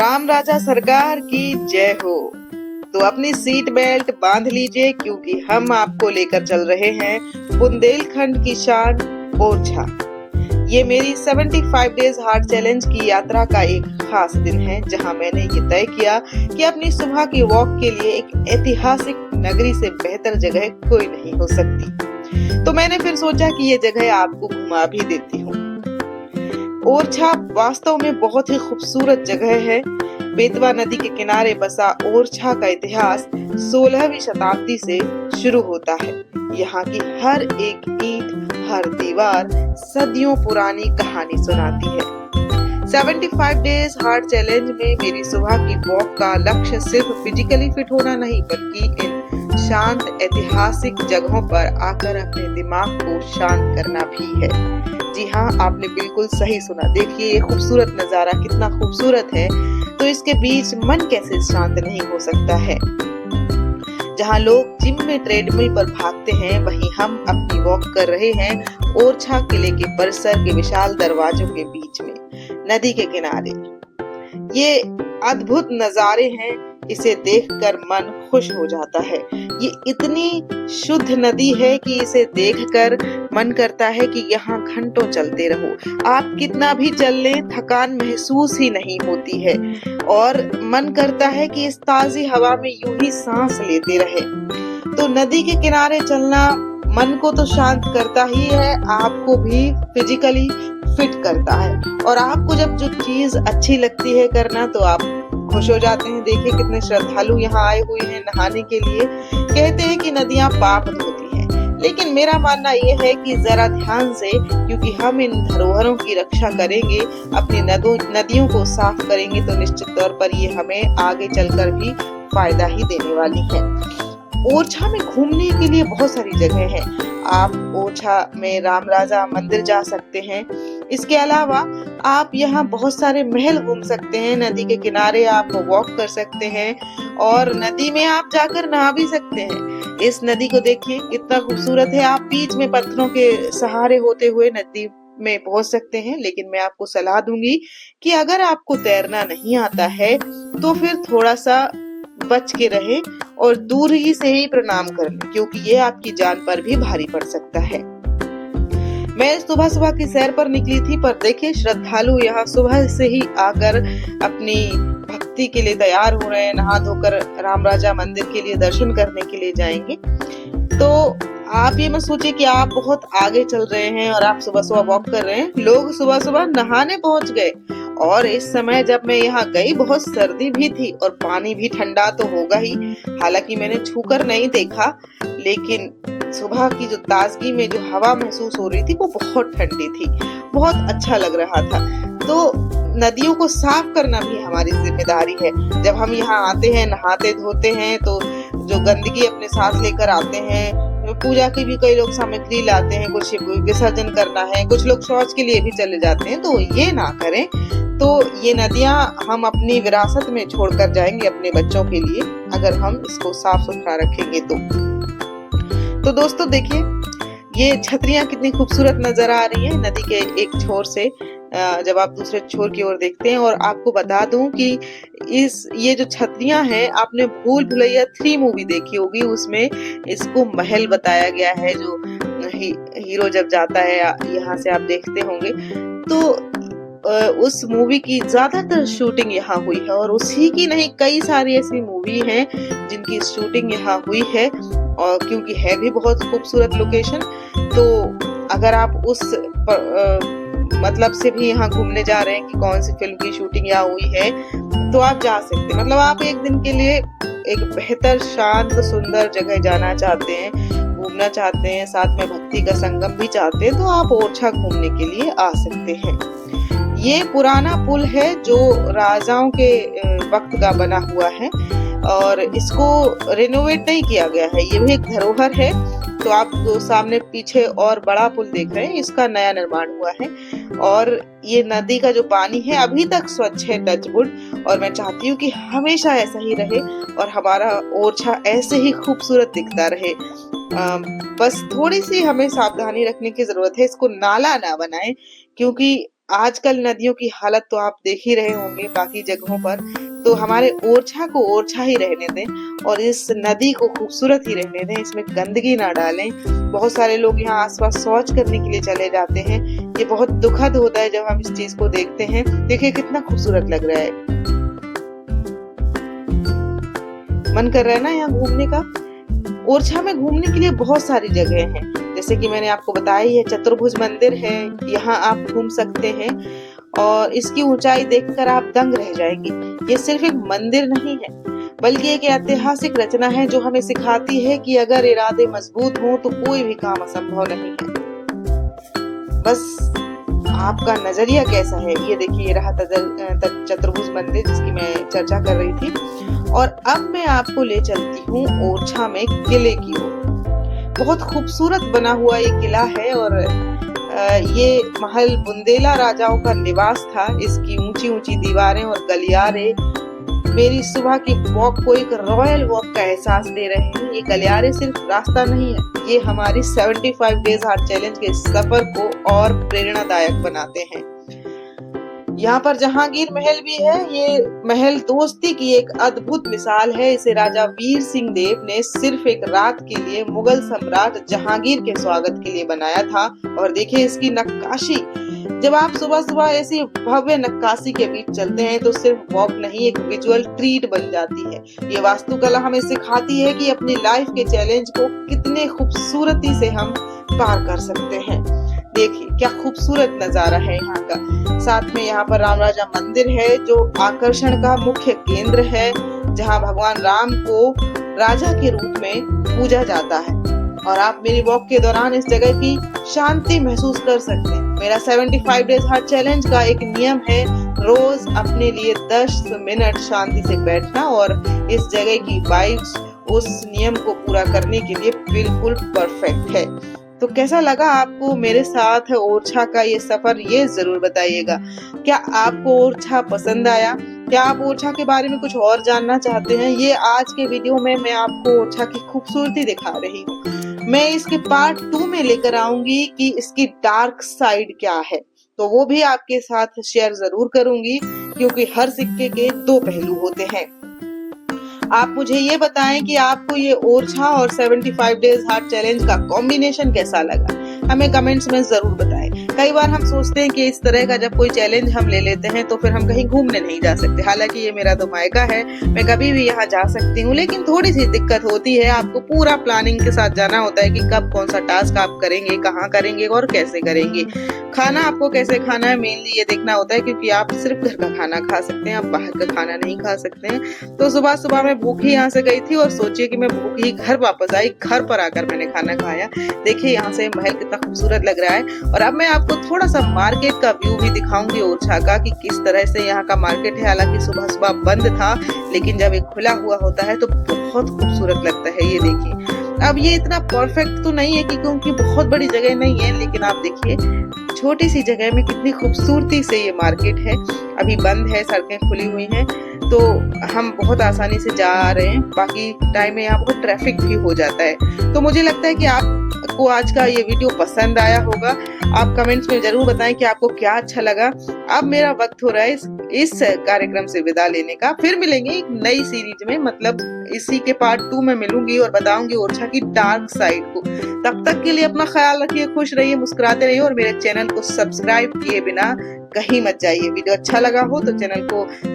राम राजा सरकार की जय हो। तो अपनी सीट बेल्ट बांध लीजिए क्योंकि हम आपको लेकर चल रहे हैं बुंदेलखंड की शान ओरछा। ये मेरी 75 डेज हार्ट चैलेंज की यात्रा का एक खास दिन है जहां मैंने ये तय किया कि अपनी सुबह की वॉक के लिए एक ऐतिहासिक नगरी से बेहतर जगह कोई नहीं हो सकती। तो मैंने फिर सोचा कि ये जगह आपको घुमा भी देती हूँ। ओरछा वास्तव में बहुत ही खूबसूरत जगह है। बेतवा नदी के किनारे बसा ओरछा का इतिहास 16वीं शताब्दी से शुरू होता है। यहाँ की हर एक ईंट, हर दीवार सदियों पुरानी कहानी सुनाती है। 75 डेज हार्ट चैलेंज में मेरी सुबह की वॉक का लक्ष्य सिर्फ फिजिकली फिट होना नहीं बल्कि इन शांत ऐतिहासिक जगहों पर आकर अपने दिमाग को शांत करना भी है। जी हाँ, आपने बिल्कुल सही सुना। देखिए ये खूबसूरत नजारा कितना खूबसूरत है, तो इसके बीच मन कैसे शांत नहीं हो सकता है। जहाँ लोग जिम में ट्रेडमिल पर भागते हैं, वहीं हम अपनी वॉक कर रहे हैं ओरछा किले के परिसर के विशाल दरवाजों के बीच में, नदी के किनारे। ये अद्भुत नजारे हैं, इसे देखकर मन खुश हो जाता है। ये इतनी शुद्ध नदी है कि इसे देखकर मन करता है कि यहाँ घंटों चलते रहो। आप कितना भी चल लें, थकान महसूस ही नहीं होती है और मन करता है कि इस ताजी हवा में यूं ही सांस लेते रहे। तो नदी के किनारे चलना मन को तो शांत करता ही है, आपको भी फिजिकली फिट करता है। और आपको जब जो चीज अच्छी लगती है करना तो आप खुश हो जाते हैं। देखिए कितने श्रद्धालु यहाँ आए हुए हैं नहाने के लिए। कहते हैं कि नदियां पाप धोती हैं, लेकिन मेरा मानना यह है कि जरा ध्यान से, क्योंकि हम इन धरोहरों की रक्षा करेंगे, अपनी नदियों को साफ करेंगे तो निश्चित तौर पर ये हमें आगे चलकर भी फायदा ही देने वाली है। ओरछा में घूमने के लिए बहुत सारी जगह है। आप ओरछा में राम राजा मंदिर जा सकते हैं। इसके अलावा आप यहाँ बहुत सारे महल घूम सकते हैं। नदी के किनारे आप वॉक कर सकते हैं और नदी में आप जाकर नहा भी सकते हैं। इस नदी को देखिए कितना खूबसूरत है। आप बीच में पत्थरों के सहारे होते हुए नदी में पहुंच सकते हैं, लेकिन मैं आपको सलाह दूंगी कि अगर आपको तैरना नहीं आता है तो फिर थोड़ा सा बच के रहे और दूर ही से ही प्रणाम कर लें, क्योंकि ये आपकी जान पर भी भारी पड़ सकता है। मैं सुबह सुबह की सैर पर निकली थी, पर देखिए श्रद्धालु यहाँ सुबह से ही आकर अपनी भक्ति के लिए तैयार हो रहे हैं। नहा धोकर राम राजा मंदिर के लिए दर्शन करने के लिए जाएंगे। तो आप ये मत सोचिए कि आप बहुत आगे चल रहे हैं और आप सुबह सुबह वॉक कर रहे हैं। लोग सुबह सुबह नहाने पहुंच गए और इस समय जब मैं यहाँ गई बहुत सर्दी भी थी और पानी भी ठंडा तो होगा ही। हालांकि मैंने छूकर नहीं देखा, लेकिन सुबह की जो ताजगी में जो हवा महसूस हो रही थी वो बहुत ठंडी थी, बहुत अच्छा लग रहा था। तो नदियों को साफ करना भी हमारी जिम्मेदारी है। जब हम यहाँ आते हैं, नहाते धोते हैं, तो जो गंदगी अपने साथ लेकर आते हैं, पूजा की भी कई लोग सामग्री लाते हैं, कुछ विसर्जन करना है, कुछ लोग शौच के लिए भी चले जाते हैं, तो ये ना करें। तो ये नदियां हम अपनी विरासत में छोड़कर जाएंगे अपने बच्चों के लिए, अगर हम इसको साफ सुथरा रखेंगे तो दोस्तों देखिए ये छतरियां कितनी खूबसूरत नजर आ रही हैं नदी के एक छोर से जब आप दूसरे छोर की ओर देखते हैं। और आपको बता दूं कि ये जो छतरियां हैं, आपने भूल भुलैया 3 मूवी देखी होगी, उसमें इसको महल बताया गया है। जो हीरो जब जाता है, यहाँ से आप देखते होंगे, तो उस मूवी की ज्यादातर शूटिंग यहाँ हुई है और उसी की नहीं कई सारी ऐसी मूवी हैं जिनकी शूटिंग यहाँ हुई है। और क्योंकि है भी बहुत खूबसूरत लोकेशन, तो अगर आप उस मतलब से भी यहाँ घूमने जा रहे हैं कि कौन सी फिल्म की शूटिंग यहाँ हुई है, तो आप जा सकते हैं। मतलब आप एक दिन के लिए एक बेहतर शांत सुंदर जगह जाना चाहते हैं, घूमना चाहते हैं, साथ में भक्ति का संगम भी चाहते हैं, तो आप ओरछा घूमने के लिए आ सकते हैं। ये पुराना पुल है जो राजाओं के वक्त का बना हुआ है और इसको रिनोवेट नहीं किया गया है। ये भी एक धरोहर है। तो आप जो सामने पीछे और बड़ा पुल देख रहे हैं, इसका नया निर्माण हुआ है और ये नदी का जो पानी है अभी तक स्वच्छ है, टचवुड। और मैं चाहती हूँ कि हमेशा ऐसा ही रहे और हमारा ओरछा ऐसे ही खूबसूरत दिखता रहे। बस थोड़ी सी हमें सावधानी रखने की जरूरत है, इसको नाला ना बनाएं, क्योंकि आजकल नदियों की हालत तो आप देख ही रहे होंगे बाकी जगहों पर, तो हमारे ओरछा को ओरछा ही रहने दें और इस नदी को खूबसूरत ही रहने दें, इसमें गंदगी ना डालें। बहुत सारे लोग यहाँ आसपास शौच करने के लिए चले जाते हैं, ये बहुत दुखद होता है जब हम इस चीज को देखते हैं। देखिए कितना खूबसूरत लग रहा है, मन कर रहा है ना यहाँ घूमने का। ओरछा में घूमने के लिए बहुत सारी जगह हैं, जैसे कि मैंने आपको बताया ही है, चतुर्भुज मंदिर है, यहाँ आप घूम सकते हैं और इसकी ऊंचाई देखकर आप दंग रह जाएंगे। ये सिर्फ एक मंदिर नहीं है बल्कि एक ऐतिहासिक रचना है जो हमें सिखाती है कि अगर इरादे मजबूत हों तो कोई भी काम असंभव नहीं है। बस आपका नजरिया कैसा है। ये देखिए, ये रहा चतुर्भुज मंदिर जिसकी मैं चर्चा कर रही थी। और अब मैं आपको ले चलती हूँ ओरछा में किले की ओर। बहुत खूबसूरत बना हुआ ये किला है और ये महल बुंदेला राजाओं का निवास था। इसकी ऊंची ऊंची दीवारें और गलियारे मेरी सुबह की वॉक को एक रॉयल वॉक का एहसास दे रहे हैं। ये गलियारे सिर्फ रास्ता नहीं है, ये हमारी 75 डेज हार्ट चैलेंज के सफर को और प्रेरणादायक बनाते हैं। यहाँ पर जहांगीर महल भी है। ये महल दोस्ती की एक अद्भुत मिसाल है। इसे राजा वीर सिंह देव ने सिर्फ एक रात के लिए मुगल सम्राट जहांगीर के स्वागत के लिए बनाया था। और देखिए इसकी नक्काशी, जब आप सुबह सुबह ऐसी भव्य नक्काशी के बीच चलते हैं तो सिर्फ वॉक नहीं, एक विजुअल ट्रीट बन जाती है। ये वास्तुकला हमें सिखाती है कि अपनी लाइफ के चैलेंज को कितने खूबसूरती से हम पार कर सकते हैं। देखिए क्या खूबसूरत नजारा है यहाँ का। साथ में यहाँ पर राम राजा मंदिर है जो आकर्षण का मुख्य केंद्र है, जहाँ भगवान राम को राजा के रूप में पूजा जाता है। और आप मेरी वॉक के दौरान इस जगह की शांति महसूस कर सकते हैं। मेरा 75 डेज हार्ट चैलेंज का एक नियम है रोज अपने लिए 10 मिनट शांति से बैठना, और इस जगह की वाइब्स उस नियम को पूरा करने के लिए बिल्कुल परफेक्ट है। तो कैसा लगा आपको मेरे साथ ओरछा का ये सफर, ये जरूर बताइएगा। क्या आपको ओरछा पसंद आया? क्या आप ओरछा के बारे में कुछ और जानना चाहते हैं? ये आज के वीडियो में मैं आपको ओरछा की खूबसूरती दिखा रही हूँ। मैं इसके पार्ट 2 में लेकर आऊंगी कि इसकी डार्क साइड क्या है, तो वो भी आपके साथ शेयर जरूर करूंगी, क्योंकि हर सिक्के के 2 पहलू होते हैं। आप मुझे ये बताएं कि आपको ये ओरछा और 75 डेज हार्ट चैलेंज का कॉम्बिनेशन कैसा लगा, हमें कमेंट्स में जरूर बताएं। कई बार हम सोचते हैं कि इस तरह का जब कोई चैलेंज हम ले लेते हैं तो फिर हम कहीं घूमने नहीं जा सकते। हालांकि ये मेरा तो मायका है, मैं कभी भी यहाँ जा सकती हूँ, लेकिन थोड़ी सी दिक्कत होती है। आपको पूरा प्लानिंग के साथ जाना होता है कि कब कौन सा टास्क आप करेंगे, कहाँ करेंगे और कैसे करेंगे। खाना आपको कैसे खाना है मेनली ये देखना होता है, क्योंकि आप सिर्फ घर का खाना खा सकते हैं, आप बाहर का खाना नहीं खा सकते हैं। तो सुबह सुबह मैं भूखी यहाँ से गई थी और सोचिए कि मैं भूखी घर वापस आई। घर पर आकर मैंने खाना खाया। देखिए यहाँ से महल कितना खूबसूरत लग रहा है। और अब मैं आपको थोड़ा सा मार्केट का व्यू भी दिखाऊंगी ओरछा का, कि किस तरह से यहाँ का मार्केट है। हालांकि सुबह सुबह बंद था, लेकिन जब ये खुला हुआ होता है तो बहुत खूबसूरत लगता है। ये देखिए, अब ये इतना परफेक्ट तो नहीं है क्योंकि बहुत बड़ी जगह नहीं है, लेकिन आप देखिए छोटी सी जगह में कितनी खूबसूरती से ये मार्केट है। अभी बंद है, सड़कें खुली हुई हैं, तो हम बहुत आसानी से जा रहे हैं। बाकी टाइम में यहाँ बहुत ट्रैफिक भी हो जाता है। तो मुझे लगता है कि आपको आज का ये वीडियो पसंद आया होगा। आप कमेंट्स में जरूर बताएं कि आपको क्या अच्छा लगा। अब मेरा वक्त हो रहा है इस कार्यक्रम से विदा लेने का। फिर मिलेंगे एक नई सीरीज में, मतलब इसी के पार्ट 2 में मिलूंगी और बताऊंगी ओरछा की डार्क साइड को। तब तक के लिए अपना ख्याल रखिए, खुश रहिए, मुस्कुराते रहिए और मेरे चैनल को सब्सक्राइब किए बिना कहीं मत जाइए। वीडियो अच्छा लगा हो तो चैनल को